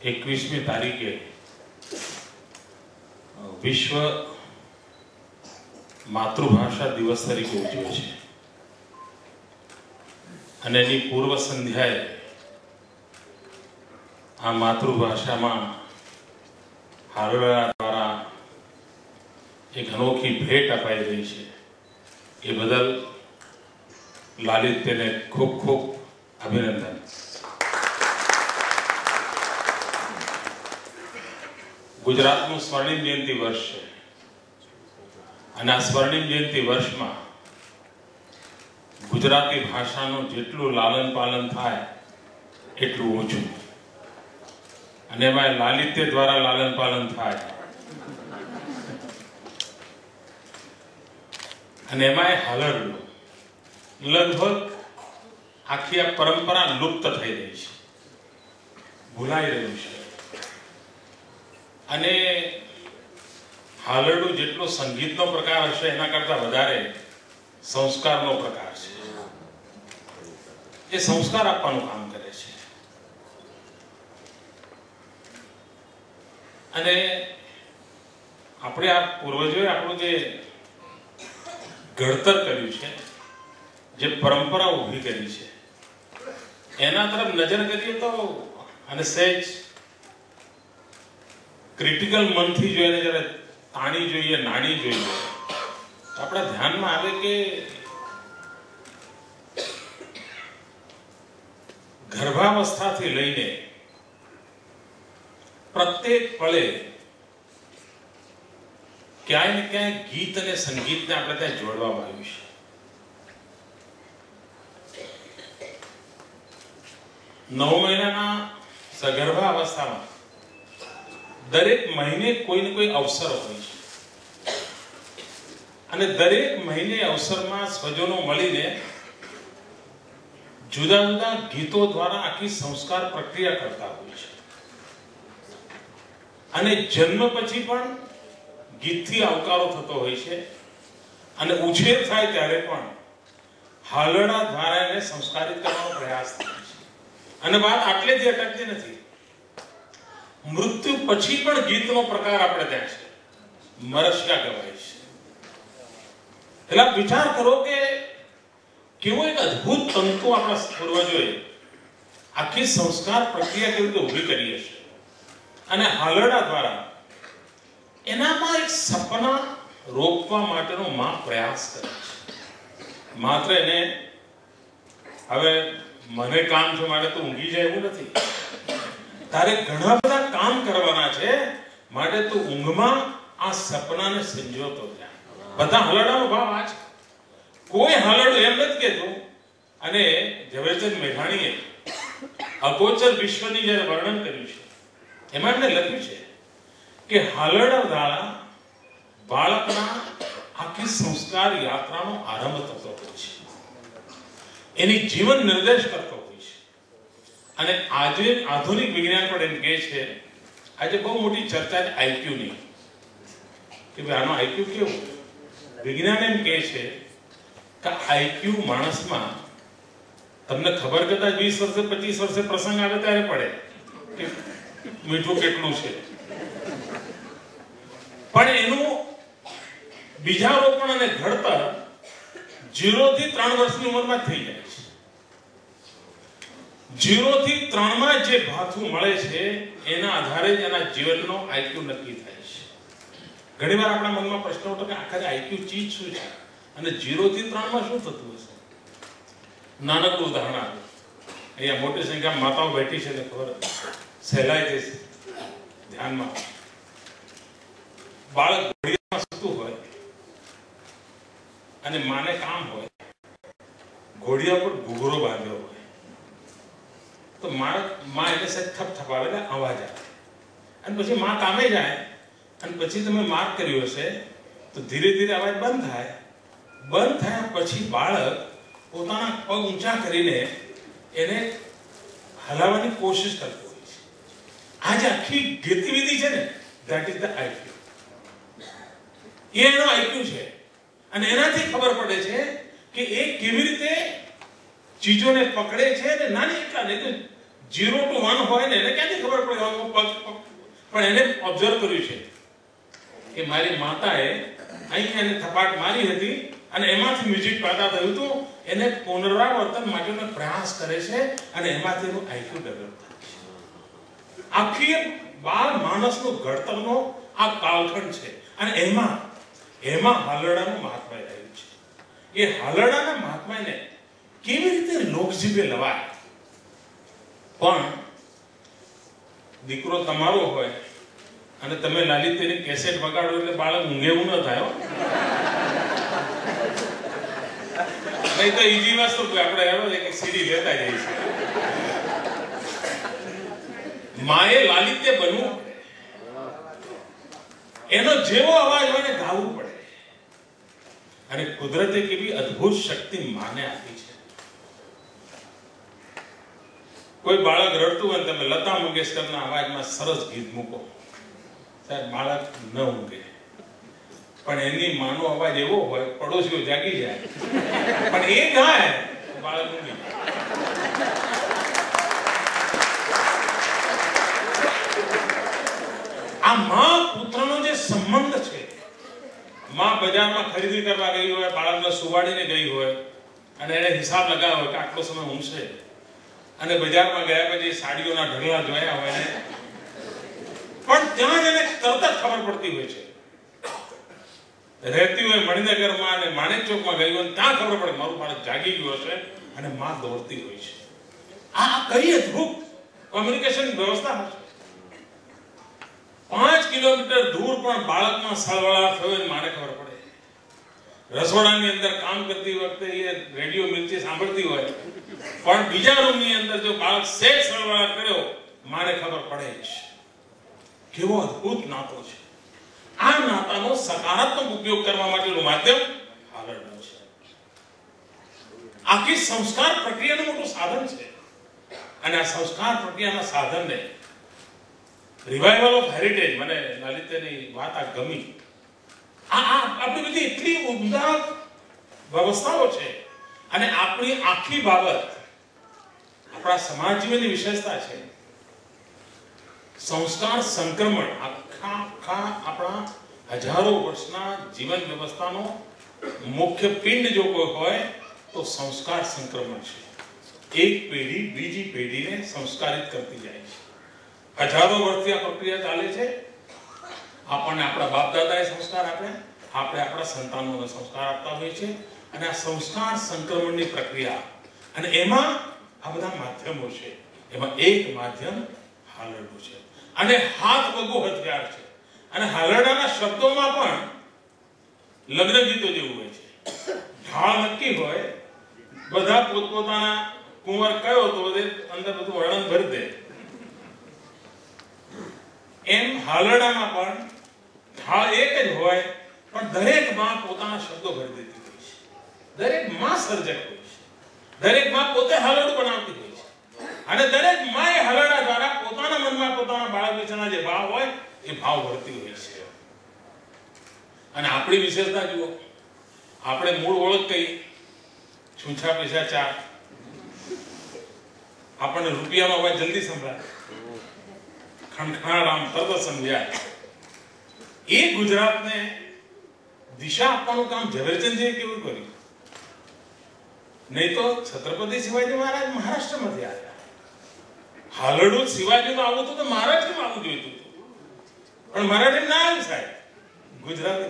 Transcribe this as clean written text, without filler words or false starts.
21મી તારીખે વિશ્વ માતૃભાષા દિવસ તરીકે ઉજવે છે અને એની પૂર્વ સંધ્યાએ આ માતૃભાષામાં હાલરડા દ્વારા એક અનોખી ભેટ અપાઈ રહી છે. એ બદલ લાલિત્યને ખૂબ ખૂબ અભિનંદન. ગુજરાતનું સ્વર્ણિમ જયંતિ વર્ષ છે અને આ સ્વર્ણિમ જયંતિ વર્ષમાં ગુજરાતી ભાષાનું જેટલું લાલન પાલન થાય એટલું ઓછું, અને એમાં લાલિત્ય દ્વારા લાલન પાલન થાય અને એમાં હાલરડું લગભગ આખી આ પરંપરા લુપ્ત થઈ રહી છે, ભૂલાઈ રહ્યું છે. અને હાલરડું જેટલો સંગીતનો પ્રકાર હશે એના કરતા વધારે સંસ્કારનો પ્રકાર છે. એ સંસ્કાર આપવાનું કામ કરે છે. અને આપણે આ પૂર્વજોએ આપણું જે ઘડતર કર્યું છે, જે પરંપરા ઊભી કરી છે, એના તરફ નજર કરીએ તો અને સહેજ ક્રિટિકલ મનથી જોઈએ, જ્યારે તાણી જોઈએ, નાણી જોઈએ, તો આપણા ધ્યાનમાં આવે કે ગર્ભાવસ્થાથી લઈને પ્રત્યેક પળે ક્યાંય ને ક્યાંય ગીત અને સંગીતને આપણે ત્યાં જોડવામાં આવ્યું છે. 9 મહિનાના સગર્ભા અવસ્થામાં દરેક મહિને કોઈ ને કોઈ અવસર હોય છે અને દરેક મહિને અવસરમાં સ્વજનો મળીને જુદા જુદા ગીતો દ્વારા આખી સંસ્કાર પ્રક્રિયા કરતા હોય છે. અને જન્મ પછી પણ ગીતથી આવકારો થતો હોય છે અને ઉછેર થાય ત્યારે પણ હાલરડા દ્વારા એને સંસ્કારિત કરવાનો પ્રયાસ થાય છે. અને વાત આટલેથી અટકતી નથી. મૃત્યુ પછી પણ ગીતનો પ્રકાર આપણે ત્યાં છે, મરશિયા ગવાય છે. એટલે વિચાર કરો કે કેવો એક અદ્ભુત તંતુ આપણા પૂર્વજોએ આખી સંસ્કાર પ્રક્રિયા કેવી રીતે ઊભી કરી હશે. અને હાલરડા દ્વારા એનામાં એક સપના રોપવા માટેનો માં પ્રયાસ કરે છે. માત્ર એને હવે મને કામ છે માટે તો ઊંઘી જાય એવું નથી, તારે ઘણા બધા કામ કરવાના છે, માટે તું ઊંઘમાં આ સપનાને સંજોતો જાય. બધા હાલરડાનો ભાવ આ છે. કોઈ હાલરડું એમ નથી કહેતું. અને ઝવેરચંદ મેઘાણીએ અગોચર વિશ્વની જ્યારે વર્ણન કર્યું છે એમાં એમણે લખ્યું છે કે હાલરડા દ્વારા બાળકના આખી સંસ્કાર યાત્રાનો આરંભ થતો હોય છે, એની જીવન નિર્દેશ કરતો હોય છે. અને આજે આધુનિક વિજ્ઞાન પણ એમ કહે છે, આજે બહુ મોટી ચર્ચા છે આઈક્યુની, કે ભાઈ આનો આઈક્યુ કેવું. વિજ્ઞાન એમ કહે છે કે આઈક્યુ માણસમાં તમને ખબર કદાચ 20 વર્ષે 25 વર્ષે પ્રસંગ આવે ત્યારે પડે કે મીઠું કેટલું છે, પણ એનું બીજારોપણ અને ઘડતર 0 થી 3 વર્ષની ઉંમરમાં થઈ જાય છે. 0 થી 3 માં જે ભાથું મળે છે એના આધારે જ એના જીવનનો આઈક્યુ નક્કી થાય છે. ઘણીવાર આપણા મનમાં પ્રશ્ન ઉઠે કે આખરે આઈક્યુ ચીજ શું છે અને 0 થી 3 માં શું થતું હશે. નાનકડું ઉદાહરણ આપું. અહીંયા મોટી સંખ્યામાં માતાઓ બેઠી છે ને ખબર સહેલાઈ જશે ધ્યાનમાં. બાળક ઘોડિયામાં સૂતું હોય અને માને કામ હોય, ઘોડિયા પર ઘૂઘરો બાંધ્યો હોય, તો માં એટલે સાહેબ થપથપાવે એટલે અવાજ આવે, અને પછી માં કામે જાય અને પછી તમે માર્ક કર્યું હશે તો ધીરે ધીરે અવાજ બંધ થાય. બંધ થયા પછી બાળક પોતાના પગ ઊંચા કરીને એને હલાવવાની કોશિશ કરતો હોય છે. આ જે આખી ગતિવિધિ છે ને, ધેટ ઇઝ ધ આઈક્યુ. એનો આઈક્યુ છે. અને એનાથી ખબર પડે છે કે એ કેવી રીતે ચીજોને પકડે છે. અને નાની એટલા નહીં તો 0 to 1 હોય ને એને ક્યાંથી ખબર પડે પડ્યો પગ, પણ એને ઓબ્ઝર્વ કર્યું છે કે મારી માતાએ અહીંયા એને થપાટ મારી હતી અને એમાંથી મ્યુઝિક પેદા થયું હતું. એને પુનરાવર્તન માટેનો પ્રયાસ કરે છે અને એમાંથી એનું આઈક્યુ ડેવલપ થાય છે. આખી બાળ માણસનું ઘડતરનો આ કાલખંડ છે અને એમાં હાલરડાનું મહાત્મય રહ્યું છે. એ હાલરડાના મહાત્માને કેવી રીતે લોકજીભે લવાય. પણ દીકરો તમારો હોય અને તમે લાલિત્યની કેસેટ વગાડો એટલે બાળક ઊંઘે એવું ન થાય. નહીં તો ઈજી વસ્તુ આપણે હેરો એક સીડી લેતા જઈએ છીએ. માએ લાલિત્ય બનવું પડે, એનો જેવો અવાજ હોય ને ગાવું પડે. અને કુદરતે કેવી અદ્ભુત શક્તિ માને આપી છે. કોઈ બાળક રડતું હોય તમે લતા મંગેશકરના અવાજમાં સરસ ગીત મૂકો, સાહેબ બાળક ન ઊંઘે. પણ એની માનો અવાજ એવો હોય પડોશીઓ જાગી જાય, પણ એ ગાય બાળક ઊંઘી જાય. આ માં પુત્રનો જે સંબંધ છે, માં બજારમાં ખરીદી કરવા ગઈ હોય, બાળકને સુવાડીને ગઈ હોય અને એને હિસાબ લગાવ્યો હોય કે આટલો સમય ઊંઘશે, અને બજારમાં ગયા પછી સાડીઓના ઢગલા જોયા હોય ને, પણ ત્યાં જ એને તરત જ ખબર પડતી હોય છે. રહેતી હોય મણિનગરમાં અને માણેક ચોકમાં ગઈ હોય ત્યાં ખબર પડે મારું બાળક જાગી ગયું હશે અને માં દોડતી હોય છે. આ કઈ અદ્ભુત કોમ્યુનિકેશન વ્યવસ્થા હશે. 5 કિલોમીટર દૂર પણ બાળકમાં સળવળાટ થયો એને માને ખબર પડે. રસોડાની અંદર કામ કરતી વખતે એ રેડિયો મિર્ચી સાંભળતી હોય, પણ બીજા રૂમની અંદર જો બાળક સેજ સળવળાટ કર્યો માને ખબર પડે જ. કેવો અદ્ભુત નાતો છે. આ નાતાનો સકારાત્મક ઉપયોગ કરવા માટેનું માધ્યમ હાલરડું છે. આખી સંસ્કાર પ્રક્રિયાનું મોટું સાધન છે. અને આ સંસ્કાર પ્રક્રિયાના સાધનને રિવાઇવલ ઓફ હેરિટેજ, મને લલિતની વાત આ ગમી. આપણી બધી એટલી ઉમદા વ્યવસ્થાઓ છે અને આપણી આખી બાબત આપણા સમાજ જીવનની વિશેષતા છે. સંસ્કાર સંક્રમણ આખા આપણા હજારો વર્ષના જીવન વ્યવસ્થાનો મુખ્ય પિંડ જો કોઈ હોય તો સંસ્કાર સંક્રમણ છે. એક પેઢી બીજી પેઢીને સંસ્કારિત કરતી જાય છે. હજારો વર્ષથી આ પ્રક્રિયા ચાલે છે. આપણને આપણા બાપ દાદાએ સંસ્કાર આપ્યા, આપણે આપણા સંતાનોને સંસ્કાર આપતા હોઈએ છીએ. અને આ સંસ્કાર સંક્રમણની પ્રક્રિયા, અને એમાં આ બધા માધ્યમો છે. એમાં એક માધ્યમ હાલરડું છે અને હાથ વગો હથિયાર છે. અને હાલરડાના શબ્દોમાં પણ લગ્ન ગીતો જેવું હોય છે. ઢાળ નક્કી હોય, બધા પોતપોતાના કુંવર કયો તો અંદર બધું વર્ણન ભરી દે. એમ હાલરડામાં પણ ઢાળ એક જ હોય, પણ દરેક માં પોતાના શબ્દો ભરી દેતી હોય છે. દરેક માં સર્જક હોય છે. દરેક માં પોતે હાલરડું બનાવતી હોય છે. અને દરેક માં એ હાલરડા દ્વારા પોતાના મનમાં પોતાના બાળક વિશેના જે ભાવ હોય એ ભાવ ભરતી હોય છે. અને આપણી વિશેષતા જુઓ, આપણે મૂળ ઓળખ કઈ છૂછા પૈસા ચાર. આપણને રૂપિયાનો અવાજ જલ્દી સંભળાય, ખણખણાટ આમ તરત સમજાય. એ ગુજરાતને દિશા આપવાનું કામ ઝવેરચંદજીએ કેવું કર્યું. નહીં તો છત્રપતિ શિવાજી મહારાજ મહારાષ્ટ્રમાંથી આવ્યા. હાલરડું શિવાજીમાં આવું હતું તો મહારાષ્ટ્રમાં આવવું જોઈતું હતું, પણ મરાઠી ના આવ્યું સાહેબ, ગુજરાતી.